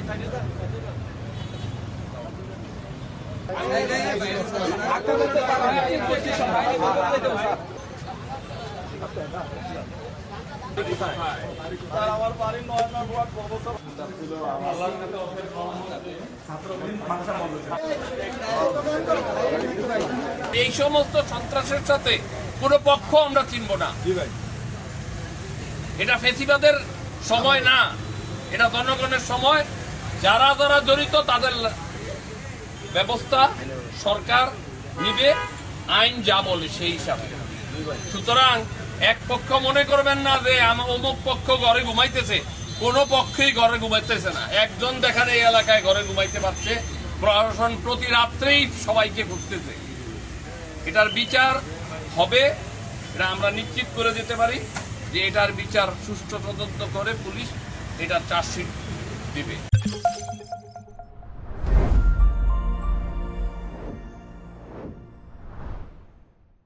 এই সমস্ত সন্ত্রাসের সাথে কোনো পক্ষ আমরা চিনব না। এটা ফেসিবাদের সময় না, এটা জনগণের সময়। যারা যারা জড়িত তাদের ব্যবস্থা সরকার নিবে, আইন যা বলে সেই হিসাবে। সুতরাং এক পক্ষ মনে করবেন না যে আমার অমুক পক্ষ ঘরে ঘুমাইতেছে, কোনো পক্ষই ঘরে ঘুমাইতেছে না। একজন দেখেন এই এলাকায় ঘরে ঘুমাইতে পারছে, প্রশাসন প্রতি রাত্রেই সবাইকে খুঁজতেছে। এটার বিচার হবে, এটা আমরা নিশ্চিত করে দিতে পারি যে এটার বিচার সুষ্ঠু তদন্ত করে পুলিশ এটা চার্জশিট দিবে।